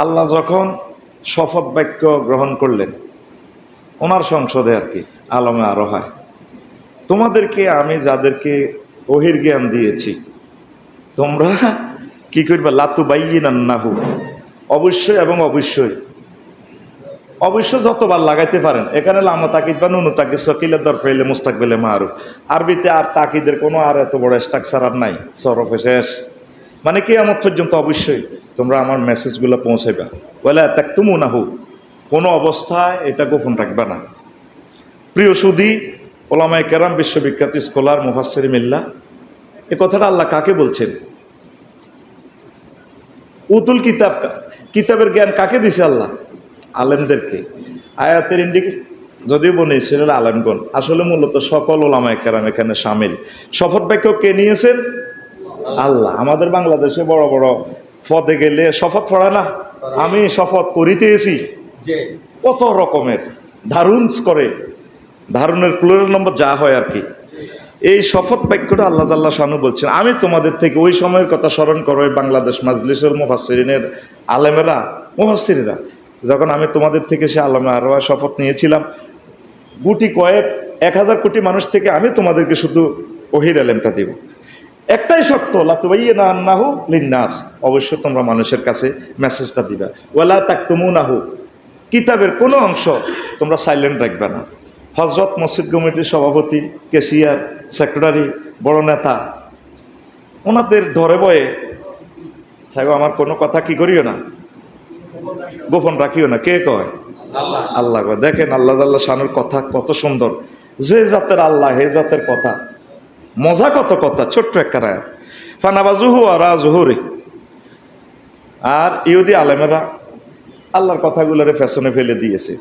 আল্লাহ যখন শপথ বাক্য গ্রহণ করলেন ওনার সংসদে আর কি, আলমে আরো হয়, তোমাদেরকে আমি যাদেরকে ওহির জ্ঞান দিয়েছি তোমরা কি করবে, লাতু বাইয়িনান্নাহু, অবশ্যই এবং অবশ্যই, অবশ্য যতবার লাগাইতে পারেন। এখানে লামা তাকিদ বা নুনু তাকিদ সকিলের দরফাইলে মুস্তাকবেলে মারুফ। আরবিতে আর তাকিদের কোনো আর এত বড় স্ট্রাকচার আর নাই, সরফে শেষ। মানে কিয়ামত পর্যন্ত অবশ্যই তোমরা আমার মেসেজগুলো পৌঁছাইবা। বলে তাকতুমুনাহু, কোনো অবস্থায় এটা গোপন রাখবে না। প্রিয় সুদী, ওলামায়ে কেরাম, বিশ্ববিখ্যাত স্কলার, মুফাসসির মিল্লাহ, এ কথাটা আল্লাহ কাকে বলছেন? উতুল কিতাব, কিতাবের জ্ঞান কাকে দিছে আল্লাহ? আলেমদেরকে। আয়াতের ইন্ডিকেট যদিও বনে ইসরাইল আলেমগণ, আসলে মূলত সকল ওলামায়ে কেরাম এখানে শামিল। শপথ বাক্য কে নিয়েছেন? আল্লাহ। আমাদের বাংলাদেশে বড় বড় পদে গেলে শপথ পড়ে না, আমি শপথ করিতেছি, কত রকমের ধারুনস করে, ধারুনের প্লুরাল নম্বর যা হয় আর কি। এই শপথ বাক্যটা আল্লাহ জাল্লাহ শানু বলছেন, আমি তোমাদের থেকে ওই সময়ের কথা স্মরণ করো, বাংলাদেশ মাজলিসের মুফাসসিরিনের আলেমেরা, মুফাসসিররা, যখন আমি তোমাদের থেকে সে আলমে আরওয়া শপথ নিয়েছিলাম, গুটি কয়েক 1000 কোটি মানুষ থেকে আমি তোমাদেরকে শুধু ওহির এলেমটা দিব। একটাই শর্ত, লাতুবাইয়িনান্নাহু লিন্নাস, অবশ্য তোমরা মানুষের কাছে মেসেজটা দিবা। ওয়ালা তাকতুমুনাহু, কিতাবের কোনো অংশ তোমরা সাইলেন্ট রাখবে না। হযরত মসজিদ কমিটির সভাপতি, ক্যাশিয়ার, সেক্রেটারি, বড় নেতা, ওনাদের ধরে বয়ে, সাহেব আমার কোনো কথা কি করিও না, গোপন রাখিও না। কে কয়? আল্লাহ কয়। দেখেন আল্লাহ জাল্লাহ শানুর কথা কত সুন্দর, যে জাতের আল্লাহ হে জাতের কথা, মজা কত কথা। ছোট্ট একটা আয়াত, ফানাবাজুহু আরা জুহুরি। আর ইহুদি আলেমেরা আল্লাহর কথাগুলোরে ফ্যাশনে ফেলে দিয়েছে,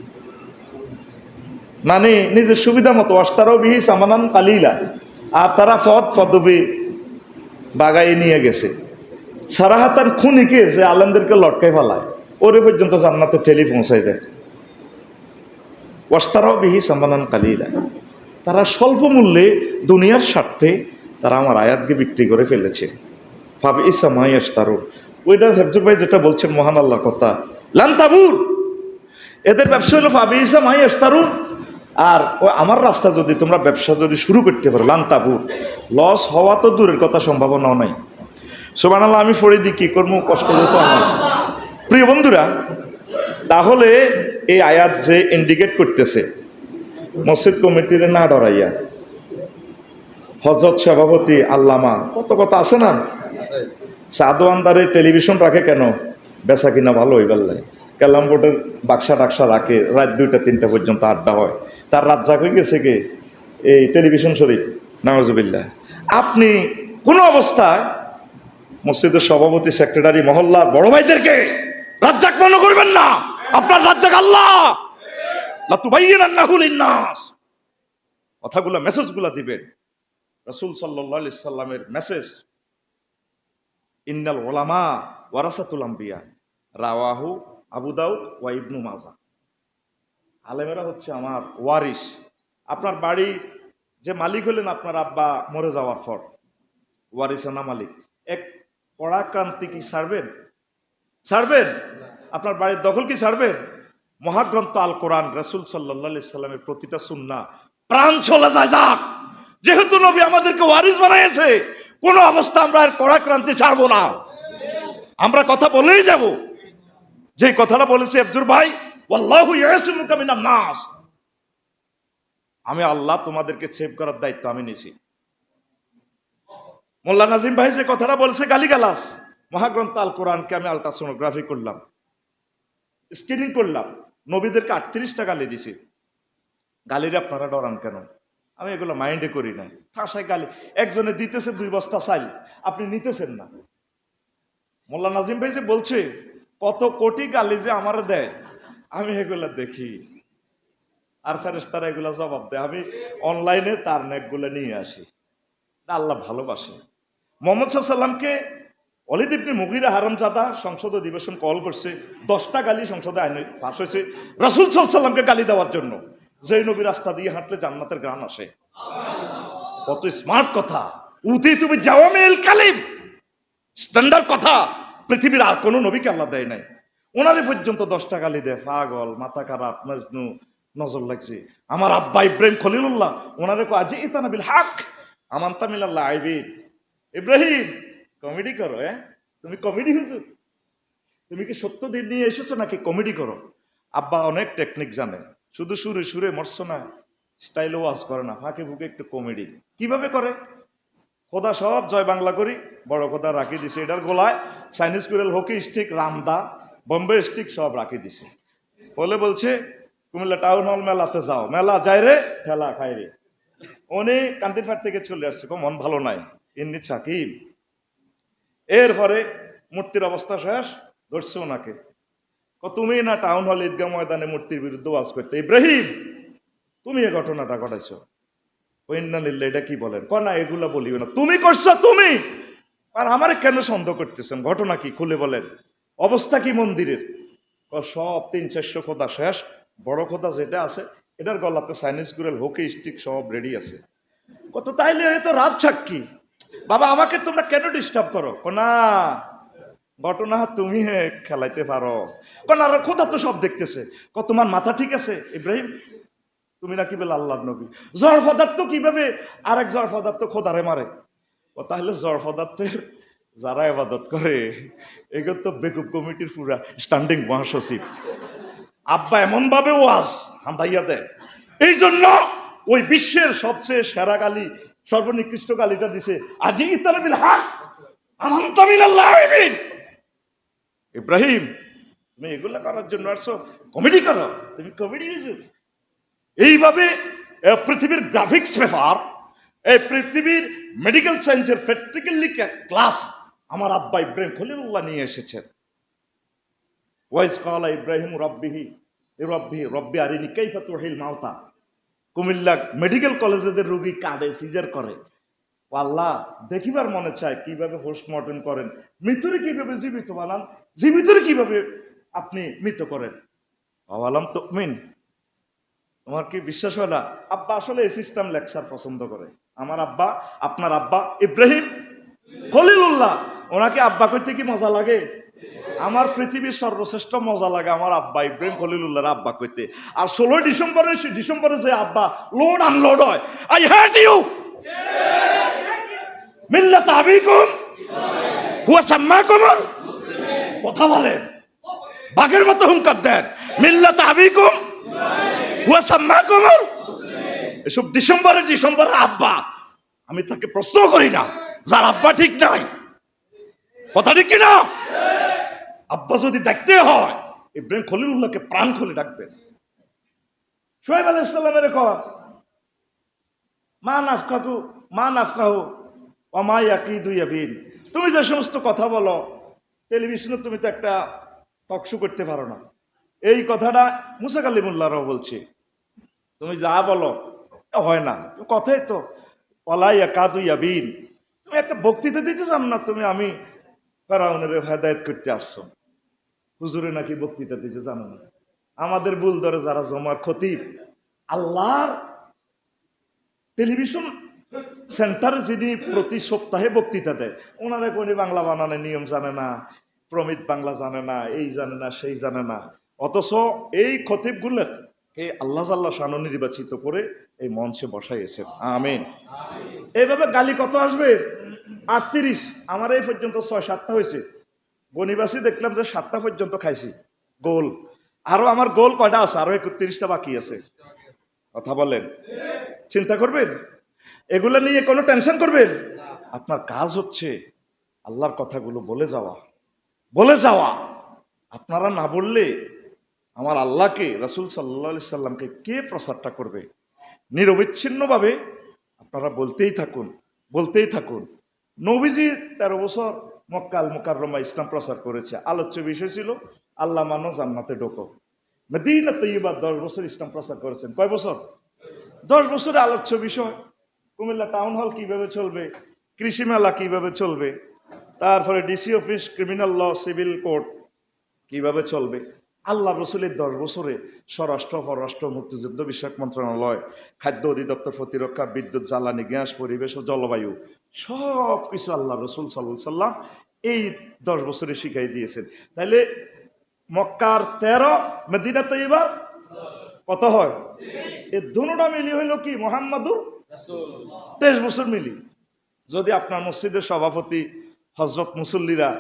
মানে নিজের সুবিধা মতো। অস্তারও বিহি সামানান কালিলা, আর তারা ফদবি বাগাই নিয়ে গেছে। সারাহাতান খুনিকে যে আলেমদেরকে লটকাই ফেলায়, ওরে পর্যন্ত জান্নাতে ঠেলি পৌঁছাই দেয়। অস্তারও বিহি সামানান কালিলা, তারা স্বল্প মূল্যে দুনিয়ার স্বার্থে তারা আমার আয়াতকে বিক্রি করে ফেলেছে। ভাবে ইসা মাইয়াস তারু, ওইটা হেফজুর ভাই যেটা বলছেন মহান আল্লাহর কথা, লান্তাবুর, এদের ব্যবসা হলো ভাবে ইসা মাইয়াস তারু। আর ও আমার রাস্তা যদি তোমরা ব্যবসা যদি শুরু করতে পারো, লান্তাবুর, লস হওয়া তো দূরের কথা, সম্ভাবনাও নাই। সুবহানাল্লাহ, আমি পড়ে দিই, কি করবো, কষ্ট যেত আমার। প্রিয় বন্ধুরা, তাহলে এই আয়াত যে ইন্ডিকেট করতেছে মসজিদ কমিটির না ডরাইয়া, হযরত সভাপতি আল্লামা, কত কথা আছে না। সাদু আন্দারে টেলিভিশন রাখে কেন? বেচা কিনা ভালো হইবার লাগে। ক্যালাম বোর্ডের বাক্সা টাক্সা রাখে, রাত 2টা 3টা পর্যন্ত আড্ডা হয়। তার রাত জাগ হয়ে গেছে কি এই টেলিভিশন শরীফ, নাউজুবিল্লাহ। আপনি কোন অবস্থায় মসজিদের সভাপতি, সেক্রেটারি, মহল্লার বড় ভাইদেরকে রাজ্জাক মনে করবেন না। আপনার রাজ্জাক আল্লাহ। লাতুবাইয়িনান্নাহু লিন্নাস, কথাগুলো মেসেজগুলো দিবেন। রাসূল সাল্লাল্লাহু আলাইহি সাল্লামের মেসেজ, ইন্নাল উলামা ওয়ারাসাতুল আম্বিয়া, রাওয়াহু আবু দাউদ ওয়া ইবনু মাজাহ। আলেমেরা হচ্ছে আমার ওয়ারিস। আপনার বাড়ির যে মালিক হলেন আপনার আব্বা মরে যাওয়ার পর, ওয়ারিসানা মালিক। এক পরাক্রান্তি কি ছাড়বেন? ছাড়বেন? আপনার বাড়ির দখল কি ছাড়বেন? মহাগ্রন্থ আল কোরআন, রাসূল সাল্লাল্লাহু আলাইহি সাল্লামের প্রতিটা সুন্নাহ প্রাণ চলে যায় যাক। যেহেতু নবী আমাদেরকে ওয়ারিস বানিয়েছে, কোন অবস্থা আমরা আর পরাক্রান্তি ছাড়বো না। আমরা কথা বলেই যাব, যে কথাটা বলেছে আব্দুর ভাই, ওয়াল্লাহু ইয়াসিমুকা মিনান নাস, আমি আল্লাহ তোমাদেরকে সেভ করার দায়িত্ব আমি নিয়েছি। মোল্লা নাজিম ভাই যে কথাটা বলছে গালিগালাস, মহাগ্রন্থ আল কোরআনকে আমি আলট্রাসোনোগ্রাফি করলাম, স্ক্রিনিং করলাম, নবীদেরকে 38টা গালি দিছি। গালিরে আপনারা ডরান কেন? আমি এগুলো মাইন্ডে করি না। ঠাসায় গালি, একজনে দিতেছে 2 বস্তা চাল, আপনি নিতেছেন না। মোল্লা নাজিম ভাই যে বলছে কত কোটি গালি যে আমার দেয়, আমি এগুলা দেখি, আর ফেরেশতারা এগুলা জবাব দেয়। আমি অনলাইনে তার নেকগুলো নিয়ে আসি। আল্লাহ ভালোবাসে। মুহাম্মদ সাল্লাল্লাহু আলাইহি সাল্লামকে ওয়ালিদ ইবনে মুগীরা হারামজাদা সংসদ অধিবেশন কল করছে, 10টা গালি সংসদে আইনে পাস হয়েছে রাসূল সাল্লাল্লাহু আলাইহি সাল্লামকে গালি দেওয়ার জন্য। যে নবী রাস্তা দিয়ে হাঁটলে জান্নাতের ঘ্রাণ আসে। কত স্মার্ট কথা। উতি তুমি জাওয়ামিল কালিম, স্ট্যান্ডার্ড কথা পৃথিবীর আর কোনো নবীকে আল্লাহ দেয় নাই। ওনারে পর্যন্ত 10টা গালি দেয়, পাগল, মাথা খারাপ, মজনু, নজর লাগছে। আমার আব্বা ইব্রাহিম খলিলুল্লাহ ওনারে কো আজি ইতানা বিল হক আমানতা মিনাল্লাহ আইবিন। ইব্রাহিম কমেডি করো, তুমি কমেডি হুজুর, তুমি কি সত্য দিন নিয়ে এসেছো নাকি কমেডি করো? আব্বা অনেক টেকনিক জানে, শুধু সুরে সুরে মরছো না, স্টাইল ওয়াজ করে না, ফাঁকে ফুঁকে একটু কমেডি। কিভাবে করে? খোদা সব জয় বাংলা করি, বড় খোদা রাখি দিছে এটার গোলায় চাইনিজ কুড়েল, হকি স্টিক, রামদা, বম্বে স্টিক সব রাখি দিছে। বলে বলছে কুমিল্লা টাউন হল মেলাতে যাও, মেলা যায় রে ঠেলা খাই রে। অনেক কান্দির ফাট থেকে চলে আসছে, মন ভালো নাই, ইন্নি সাকিব। এরপরে মূর্তির অবস্থা শেষ, ধরছে ওনাকে, তুমি না টাউন হল ঈদগাহ ময়দানে মূর্তির বিরুদ্ধে ওয়াজ করতে, ইব্রাহিম তুমি এই ঘটনাটা ঘটাইছো, ওইন্নালিল্লাহ, এটা কি বলেন? না এগুলা বলিও না, তুমি করছো তুমি, আর আমারে কেন সন্দেহ করতেছেন? ঘটনা কি খুলে বলেন, অবস্থা কি মন্দিরের? সব 300-400 খোদা শেষ, বড় খোদা যেটা আছে এটার গলাতে চাইনিজ কুড়েল, হকি স্টিক সব রেডি আছে। কত তাইলে হয়তো রাত সাক্ষী, বাবা আমাকে তোমরা কেন ডিস্টার্ব করো? না ঘটনা তুমি খেলাইতে পারো, আর খোদা তো সব দেখতেছে। তোমার মাথা ঠিক আছে ইব্রাহিম? তুমি নাকি বলে আল্লাহর নবী, জড় পদার্থ কিভাবে আরেক জড় পদার্থ খোদারে মারে? তাহলে জড় পদার্থের যারা ইবাদত করে এগুলো তো বেকুব কমিটির পুরা স্ট্যান্ডিং মহাসচিব। আব্বা এমন ভাবে ওয়াজ হাঁদাইয়া দেয়, এই জন্য ওই বিশ্বের সবচেয়ে সেরা গালি, সর্বনিকৃষ্ট গালিটা দিছে আজি ইতানা বিল হক আমানতা মিনাল্লাহ আইবিন। ইব্রাহিম তুমি এগুলা করার জন্য আসছো, কমেডি করো, তুমি কমেডি হুজুর। এইভাবে পৃথিবীর গ্রাফিক্স পেপার, এই পৃথিবীর মেডিকেল সায়েন্সের প্র্যাকটিক্যালি ক্লাস আমার আব্বা ইব্রাহিম খলিলুল্লাহ নিয়ে এসেছেন। ওয়াইজ ক্বালা ইব্রাহিম রব্বিহি রব্বি আরিনি কাইফা তুহিল মাউতা। কুমিল্লা মেডিকেল কলেজের রোগী কাঁদে, সিজার করে, ও আল্লাহ দেখিবার মনে চায় কিভাবে পোস্টমর্টম করেন, মৃত্যুরে কিভাবে জীবিত বানান, জীবিতরে কিভাবে আপনি মৃত করেন। আওয়ালাম তুমিন, তোমার কি বিশ্বাস হয় না? আব্বা আসলে এই সিস্টেম লেকচার পছন্দ করে। আমার আব্বা, আপনার আব্বা ইব্রাহিম খলিলুল্লাহ, ওনাকে আব্বা কইতে কি মজা লাগে? আমার পৃথিবীর সর্বশ্রেষ্ঠ মজা লাগে আমার আব্বা ইব্রাহিম খলিলুল্লাহর আব্বা কইতে। আর 16 ডিসেম্বরে যে আব্বা লোড আনলোড হয়, আই হেট ইউ মিল্লাত আবিকুম হুয়া সাম্মাকুমুল মুসলিমিন। কথা বলেন, বাঘের মতো হুঙ্কার দেন, মিল্লাত আবিকুম হুয়া সাম্মাকুমুল মুসলিমিন। এসব ডিসেম্বরে আব্বা, আমি তাকে প্রশ্ন করি না যার আব্বা ঠিক নাই, কথা ঠিক কিনা? আব্বা যদি দেখতে হয় ইব্রাহিম খলিলুল্লাহকে প্রাণ খুলে ডাকবেন। শুআয়ব আলাইহিস সালামের কয় মা নাফকাহু ওয়া মা ইয়াকিদু ইয়াবিন। তুমি যে সমস্ত কথা বলো টেলিভিশনে, তুমি তো একটা টক শো করতে পারো না। এই কথাটা মুসা কালিমুল্লাহরাও বলছে, তুমি যা বলো হয় না, কথাই তো ওয়ালা ইয়াকাদু ইয়াবিন। তুমি একটা বক্তৃতা দিতে চান না, আমি ফেরাউনের হেদায়েত করতে আসছো, হুজুরে নাকি বক্তৃতা দিতে জানো না। আমাদের ভুল ধরে যারা জমার খতিব, আল্লাহর টেলিভিশন সেন্টারে যিনি প্রতি সপ্তাহে বক্তৃতা দেয়, ওনারা কোনো বাংলা বানানোর নিয়ম জানে না, প্রমিত বাংলা জানে না, এই জানে না সেই জানে না। অথচ এই খতিবগুলো এই আল্লাহ জাল্লাহ শানু নির্বাচিত করে এই মঞ্চে বসাইয়েছেন। আমিন। এইভাবে গালি কত আসবে? 38, আমার এই পর্যন্ত 6-7টা হয়েছে। গনিবাসী দেখলাম যে 7টা পর্যন্ত খাইছি গোল, আরো আমার গোল কয়টা আছে? আরো 31টা বাকি আছে। কথা বলেন, চিন্তা করবেন, এগুলো নিয়ে কোনো টেনশন করবেন? আপনার কাজ হচ্ছে আল্লাহর কথাগুলো বলে যাওয়া। আপনারা না বললে আমার আল্লাহকে, রাসূল সাল্লাল্লাহু আলাইহি সাল্লামকে কে প্রচারটা করবে? নিরবিচ্ছিন্নভাবে আপনারা বলতেই থাকুন। নবীজি 13 বছর মক্কা আল মুকাররমা ইসলাম প্রচার করেছে। আলোচ্য বিষয় ছিল আল্লাহ মানো জান্নাতে ঢোকো। মদিনা তৈয়বা 10 বছর ইসলাম প্রচার করেছেন। কয় বছর? 10 বছরে আলোচ্য বিষয় কুমিল্লা টাউন হল কিভাবে চলবে, কৃষি মেলা কিভাবে চলবে, তারপরে DC office, criminal law, civil court কিভাবে চলবে। আল্লাহ রসুলের 10 বছরে স্বরাষ্ট্র, পররাষ্ট্র, মুক্তিযুদ্ধ বিষয়ক মন্ত্রণালয়, খাদ্য অধিদপ্তর, প্রতিরক্ষা, বিদ্যুৎ, জ্বালানি, গ্যাস, পরিবেশ ও জলবায়ু সব কিছু আল্লাহ রসুল সাল্লাল্লাহু আলাইহি সাল্লাম এই 10 বছরে শিখাই দিয়েছেন। তাইলে মক্কার 13, মদিনা তৈয়বার কত হয়? এই দুটোটা মিলি হইল কি মুহাম্মাদুর 23 বছর মিলি। যদি আপনার মসজিদের সভাপতি হজরত মুসল্লিরা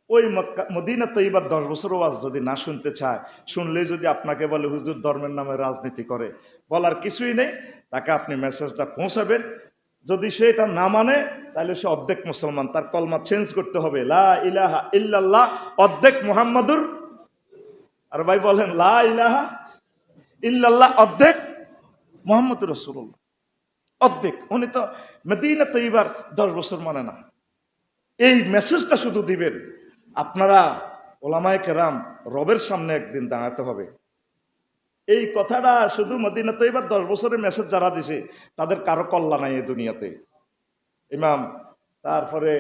ওই মক্কা মদিনা তৈয়বার 10 বছর ওয়াজ যদি না শুনতে চায়, শুনলেই যদি আপনাকে বলে হুজুর ধর্মের নামে রাজনীতি করে, বলার কিছুই নেই, তাকে আপনি মেসেজটা পৌঁছাবেন। যদি সে এটা না মানে তাহলে সে অর্ধেক মুসলমান, তার কলমা চেঞ্জ করতে হবে, লা ইলাহা ইল্লাল্লাহ অর্ধেক মুহাম্মাদুর, আর ভাই বলেন লা ইলাহা ইল্লাল্লাহ অর্ধেক মুহাম্মাদুর রাসূলুল্লাহ অর্ধেক। উনি তো মদিনা তৈয়বার 10 বছর মানে না। এই মেসেজটা শুধু দিবেন। আপনারা ওলামায়ে কেরাম রবের সামনে একদিন দাঁড়াতে হবে। এই কথাটা শুধু মদিনা তৈয়বার 10 বছরের মেসেজ যারা দিছে তাদের কারো কল্যাণ নাই এই দুনিয়াতে। ইমাম, তারপরে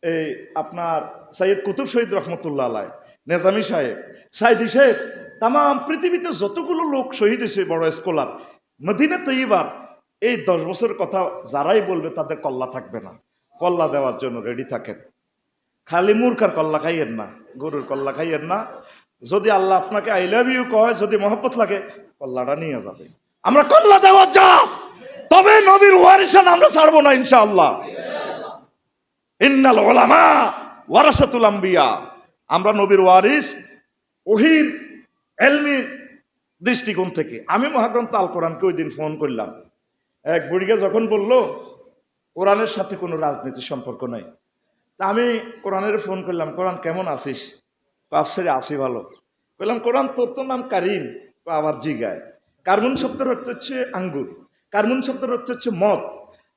এই আপনার সৈয়দ কুতুব শহীদ রহমতুল্লাহ আলাই, নেজামি সাহেব, সাইদি সাহেব, তাম পৃথিবীতে যতগুলো লোক শহীদ হয়েছে বড় স্কলার, মদিনা তৈয়বার এই 10 বছরের কথা যারাই বলবে তাদের কল্লা থাকবে না। কল্লা দেওয়ার জন্য রেডি থাকেন। খালি মূর্খার কল্লা খাইয়েন না, গরুর কল্লা খাইয়েন না। যদি আল্লাহ আপনাকে আই লাভ ইউ কয়, যদি মহব্বত লাগে, কল্লাটা নিয়ে যাবে। আমরা কল্লা দেওয়া যা, তবে নবীর ওয়ারিসান আমরা ছাড়বো না ইনশাআল্লাহ। ইন্নাল উলামা ওয়ারাসাতুল আম্বিয়া, আমরা নবীর ওয়ারিস ওহির এলমির দৃষ্টিকোণ থেকে। আমি মহাগ্রন্থ আল কোরআনকে ওই দিন ফোন করলাম, এক বুড়িকে যখন বলল কোরআনের সাথে কোনো রাজনীতির সম্পর্ক নাই, তা আমি কোরআনের ফোন করলাম, কোরআন কেমন আছিস? আফসারে আসি ভালো। বললাম কোরআন তোর তো নাম কারিম, আবার জিগায়। কার্মুন শব্দের অর্থ হচ্ছে আঙ্গুর, কার্মুন শব্দের অর্থ হচ্ছে মদ।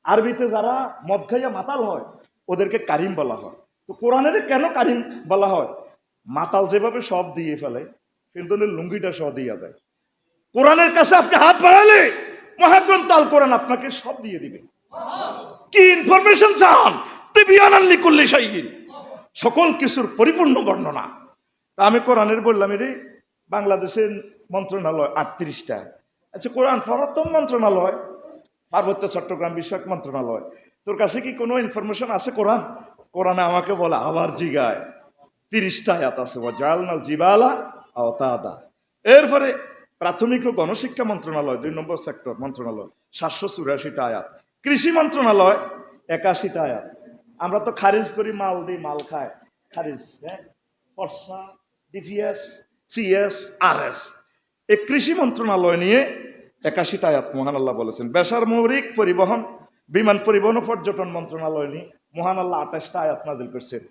আরবিতে যারা মদ খাইয়া মাতাল হয় ওদেরকে কারিম বলা হয়। তো কোরআনের কেন কারিম বলা হয়? মাতাল যেভাবে সব দিয়ে ফেলে, কিন্তু লুঙ্গিটা সব দিয়ে দেয়। কোরআনের কাছে আপনি হাত বাড়ালে মহাগ্রন্থ আল কোরআন আপনাকে সব দিয়ে দিবে। কি ইনফরমেশন চান? তিবিয়ানান লিকুল্লি শাইইন, সকল কিছুর পরিপূর্ণ বর্ণনা। তা আমি কোরআনের বললাম, এর বাংলাদেশের মন্ত্রণালয় 38টা। আচ্ছা, কোরআন প্রথম মন্ত্রণালয় পার্বত্য চট্টগ্রাম বিষয়ক মন্ত্রণালয়, তোর কাছে কি কোনো ইনফরমেশন আছে কোরআন? কোরআনে আমাকে বলে আবার জিগায় 30টা আয়াত আছে, ওয়াজালনাল জিবালা আওতাদা। এরপরে প্রাথমিক ও গণশিক্ষা মন্ত্রণালয় 2 নম্বর সেক্টর মন্ত্রণালয় 784টা আয়াত। কৃষি মন্ত্রণালয় 81টা আয়াত। আমরা তো খারিজ করি, মাল দিই, মাল খায়, খারিজ, হ্যাঁ, ফর্সা, ডিভিএস, সিএস, আরএস। এই কৃষি মন্ত্রণালয় নিয়ে 81টা আয়াত মহান আল্লাহ বলেছেন। বেসামরিক পরিবহন, বিমান পরিবহন ও পর্যটন মন্ত্রণালয় নিয়ে মহান আল্লাহ 28টা আয়াত নাজিল করছেন।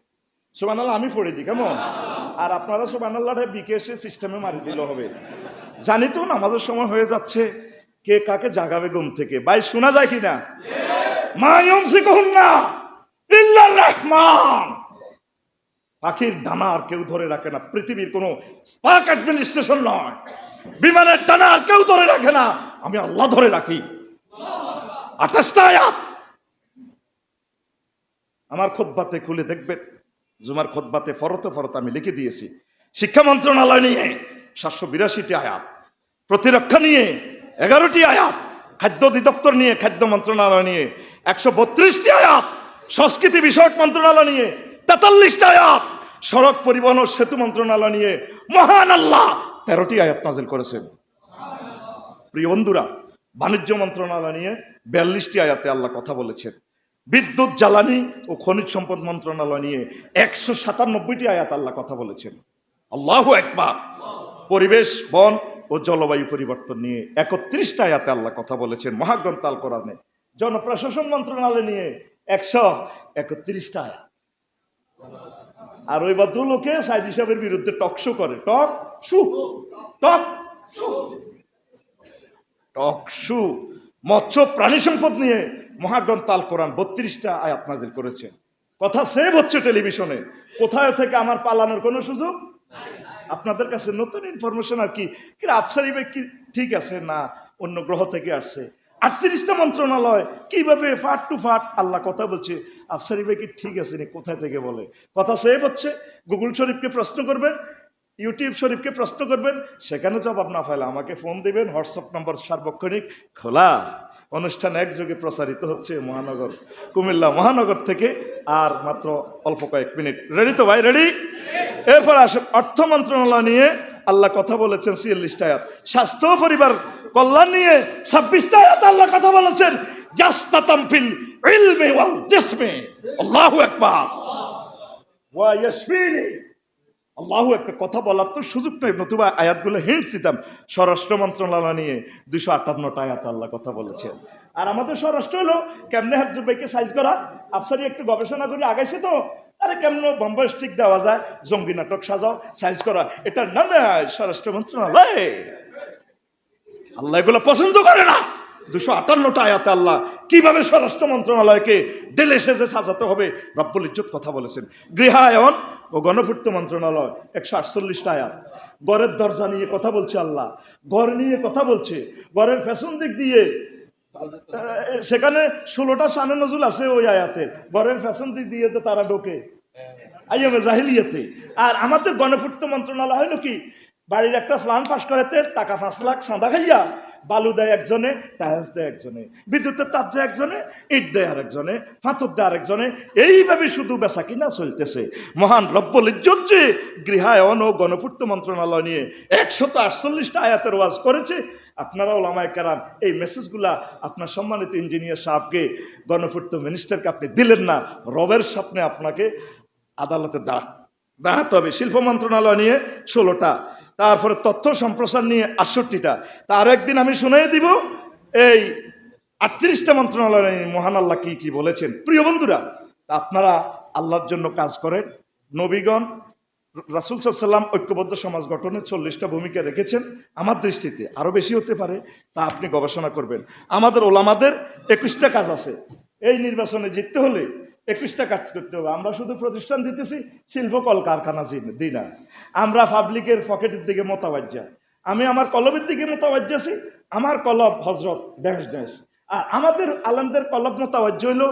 সুবহানাল্লাহ, আমি পড়ে দিই কেমন? আর আপনারা সুবহানাল্লাহটা বিকেএসএ সিস্টেমে মারি দিলে হবে। জানি তো নামাজের সময় হয়ে যাচ্ছে, কে কাকে জাগাবে ঘুম থেকে? ভাই শোনা যায় কিনা? মা ইউমসিকুহুন্না ইল্লার রহমান, পাখির ডানা আর কেউ ধরে রাখে না। পৃথিবীর কোন স্পার্ক অ্যাডমিনিস্ট্রেশন নয়, বিমানের ডানা আর কেউ ধরে রাখে না, আমি আল্লাহ ধরে রাখি। 28টা আয়াত আমার খুতবাতে খুলে দেখবেন, জুমার খুতবাতে ফরতে ফরতে আমি লিখে দিয়েছি। শিক্ষা মন্ত্রণালয় নিয়ে 782টি আয়াত, প্রতিরক্ষা নিয়ে 11টি আয়াত, খাদ্য অধিদপ্তর নিয়ে, খাদ্য মন্ত্রণালয় নিয়ে 132টি আয়াত, সংস্কৃতি বিষয়ক মন্ত্রণালয় নিয়ে 43টা আয়াত, সড়ক পরিবহন ও সেতু মন্ত্রণালয় নিয়ে মহান আল্লাহ 13টি আয়াত নাজিল করেছেন। প্রিয় বন্ধুরা, বাণিজ্য মন্ত্রণালয় নিয়ে 42টি আয়াতে আল্লাহ কথা বলেছেন। বিদ্যুৎ, জ্বালানি ও খনিজ সম্পদ মন্ত্রণালয় নিয়ে 197টি আয়াত আল্লাহ কথা বলেছেন। আল্লাহু আকবার। পরিবেশ, বন ও জলবায়ু পরিবর্তন নিয়ে 31টা আয়াতে আল্লাহ কথা বলেছেন মহাগ্রন্থ আল কোরআনে। জনপ্রশাসন মন্ত্রণালয় নিয়ে 131টা আয়াত। আর ওই ভদ্রলোকে সাইদ হিসাবের বিরুদ্ধে টক শো করে, টক শু। মৎস্য প্রাণী সম্পদ নিয়ে মহাগ্রন্থ আল কোরআন 32টা আয়াত নাজিল করেছে। কথা সেভ হচ্ছে টেলিভিশনে, কোথায় থেকে আমার পালানোর কোনো সুযোগ। আপনাদের কাছে নতুন ইনফরমেশন আর কি, আফসারি ভাই কি ঠিক আছে না অন্য গ্রহ থেকে আসছে? 38টা মন্ত্রণালয় কিভাবে ফাট টু ফাট আল্লাহ কথা বলছে, আফসারি ভাই কি ঠিক আছে নি কোথায় থেকে বলে? কথা সেভ হচ্ছে। গুগল শরীফকে প্রশ্ন করবেন, ইউটিউব শরীফকে প্রশ্ন করবেন, সেখানে জবাব না পাইলে আমাকে ফোন দিবেন, হোয়াটসঅ্যাপ নম্বর সার্বক্ষণিক খোলা। অনুষ্ঠান একযোগে প্রচারিত হচ্ছে মহানগর, কুমিল্লা মহানগর থেকে। আর মাত্র অল্প কয়েক মিনিট। রেডি তো ভাই? রেডি? এরপর আসুন, অর্থ মন্ত্রণালয় নিয়ে আল্লাহ কথা বলেছেন 46টা আয়াত। স্বাস্থ্য ও পরিবার কল্যাণ নিয়ে 26টা আয়াত আল্লাহ কথা বলেছেন। জাস্তাতাম ফিল ইলমি ওয়াল জিসমি, আল্লাহু আকবার, ওয়া ইয়াশফিনি। আল্লাহু একটা কথা বলার তো সুযোগ নেই, নতুবা আয়াতগুলো হিন্টস দিতাম। স্বরাষ্ট্র মন্ত্রণালয় নিয়ে 258টা আয়াত আল্লাহ কথা বলেছেন। আর আমাদের স্বরাষ্ট্র হলো কেমনে হাফজুর ভাইকে সাইজ করা। আফসারি একটু গবেষণা করে আগাইছে তো, আরে কেমন বোম্বাই স্টিক দেওয়া যায়, জঙ্গি নাটক সাজাও, সাইজ করা, এটার নামে স্বরাষ্ট্র মন্ত্রণালয়। আল্লাহ এগুলো পছন্দ করে না। 258টা আয়াতে আল্লাহ কিভাবে স্বরাষ্ট্র মন্ত্রণালয়কে ডেলে সেজে সাজাতে হবে রব্বুল ইজ্জত কথা বলেছেন। গৃহায়ন ও গণপূর্ত মন্ত্রণালয় 148টা আয়াত। ঘরের দরজা নিয়ে কথা বলছে আল্লাহ, ঘর নিয়ে কথা বলছে। ঘরের ফ্যাশন দিক দিয়ে সেখানে 16টা শানে নজুল আছে ওই আয়াতে। ঘরের ফ্যাশন দিক দিয়ে তো তারা ঢোকে আইয়ামে জাহিলিয়াতে। আর আমাদের গণপূর্ত মন্ত্রণালয় হলো কি, বাড়ির একটা প্ল্যান পাস করাতে টাকা 5 লাখ চাঁদা খাইয়া বালু দেয় একজনে, টায়ার্স দেয় একজনে, বিদ্যুতের তার দেয় একজনে, ইট দেয় আরেকজনে, পাথর দেয় আরেকজনে। এইভাবে শুধু বেচা কিনা চলতেছে। মহান রব্বুল ইজ্জত যে গৃহায়ন ও গণপূর্ত মন্ত্রণালয় নিয়ে 148টা আয়াতের ওয়াজ করেছে। আপনারা ওলামায়ে কেরাম এই মেসেজগুলা আপনার সম্মানিত ইঞ্জিনিয়ার সাহেবকে, গণপূর্ত মিনিস্টারকে আপনি দিলেন না। রবের সামনে আপনাকে আদালতে দাঁড়াতে হবে। শিল্প মন্ত্রণালয় নিয়ে 16টা, তারপরে তথ্য সম্প্রসারণ নিয়ে 68টা। তার একদিন আমি শুনিয়ে দিব এই 38টা মন্ত্রণালয় নিয়ে মহান আল্লাহ কি কি বলেছেন। প্রিয় বন্ধুরা, আপনারা আল্লাহর জন্য কাজ করেন। নবীগণ রাসূল সাল্লাল্লাহু আলাইহি ওয়াসাল্লাম ঐক্যবদ্ধ সমাজ গঠনে 40টা ভূমিকা রেখেছেন। আমার দৃষ্টিতে আরো বেশি হতে পারে, তা আপনি গবেষণা করবেন। আমাদের ওলামাদের 21টা কাজ আছে। এই নির্বাচনে জিততে হলে 21টা কাজ করতে হবে। আমরা শুধু প্রতিষ্ঠান দিতেছি, শিল্প কল কারখানা দিই না। আমরা পাবলিকের পকেটের দিকে মোতাবাজ্জা। আমি আমার কলবের দিকে মোতাবাজ্জা আছি। আমার কলব হজরত দেশ দেশ, আর আমাদের আলেমদের কলব মোতাবাজ্জা হইল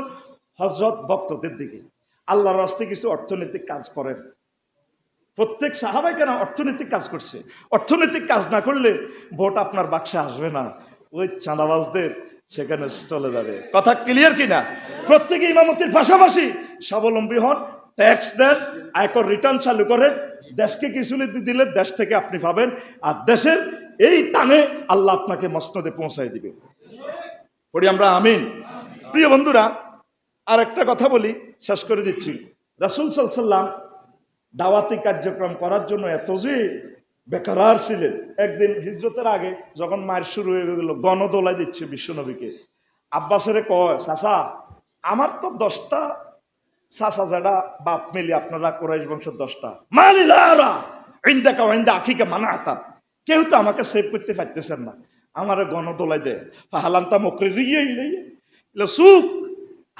হজরত বক্তদের দিকে। আল্লাহর রাস্তায় কিছু অর্থনৈতিক কাজ করেন। প্রত্যেক সাহাবাই কেন অর্থনৈতিক কাজ করছে। অর্থনৈতিক কাজ না করলে ভোট আপনার বাক্সে আসবে না, ওই চাঁদাবাজদের সেখানে চলে যাবে। কথা ক্লিয়ার কিনা? প্রত্যেকে ইমামতির পাশাপাশি স্বাবলম্বী হন, ট্যাক্স দেন, আয়কর রিটার্ন চালু করেন। দেশকে কিছু দিলে দেশ থেকে আপনি পাবেন, আর দেশের এই টানে আল্লাহ আপনাকে মসনদে পৌঁছায় দিবে। পড়ি আমরা আমিন। প্রিয় বন্ধুরা, আর একটা কথা বলি, শেষ করে দিচ্ছি। রাসূল সাল্লাল্লাহু আলাইহি ওয়াসাল্লাম দাওয়াতি কার্যক্রম করার জন্য এত যে বেকার ছিলেন। একদিন হিজরতের আগে যখন মায়ের শুরু হয়ে গেল, গণদোলাই দিচ্ছে বিশ্বনবীকে, আব্বাসের কয়, চাচা আমার তো 10টা চাচা যারা বাপ মিলি, আপনারা কুরাইশ বংশের 10টা, মালিলারা ইনদাকা ওয়া ইনদা আখিকা মানাতা, কেউ তো আমাকে সেভ করতে পারতেছেন না, আমারে গণদোলাই দেয়। ফাহালান্তা মুকরিজি সুক,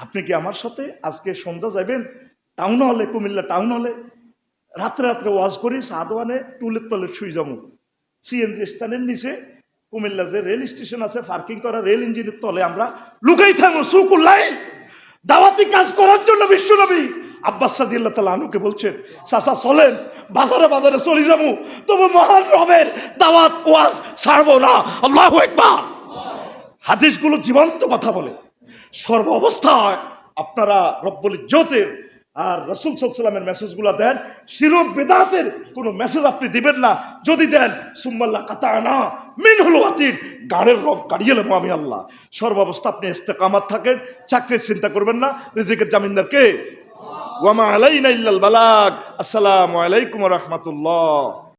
আপনি কি আমার সাথে আজকে সন্ধ্যা যাবেন টাউন হলে, কুমিল্লা টাউন হলে, রাত্রে রাত্রে ওয়াজ করি, সাদওয়ানে টুলের তলে শুই যাবো। সিএনজি স্ট্যান্ডের নিচে কুমিল্লা যে রেল স্টেশন আছে, পার্কিং করা রেল ইঞ্জিনের তলে আমরা লুকাই থাকবো সুকুল্লাই। দাওয়াতি কাজ করার জন্য বিশ্বনবী আব্বাস রাদিয়াল্লাহু তাআলা আনহুকে বলছেন, চাচা চলেন বাজারে বাজারে চলে যাবো, তবু মহান রবের দাওয়াত ওয়াজ ছাড়বো না। আল্লাহু আকবার। হাদিসগুলো জীবন্ত কথা বলে। সর্ব অবস্থায় আপনারা রব্বুল ইজ্জতের আর রাসূল সাল্লাল্লাহু আলাইহি ওয়াসাল্লামের মেসেজগুলো দেন। শিরক বিদআতের কোনো মেসেজ আপনি দিবেন না। যদি দেন সুম্মাল্লাহ কাতানা মিনহুল ওয়াতিন, গাড়ের রগ কাড়িয়ে নেবো আমি আল্লাহ। সর্বাবস্থা আপনি ইস্তেকামাত থাকেন, চাকরির চিন্তা করবেন না। রিজিকের জামিনদার কে? ওয়া মা আলাইনা ইল্লাল বালাগ। আসসালামু আলাইকুম ওয়া রাহমাতুল্লাহ।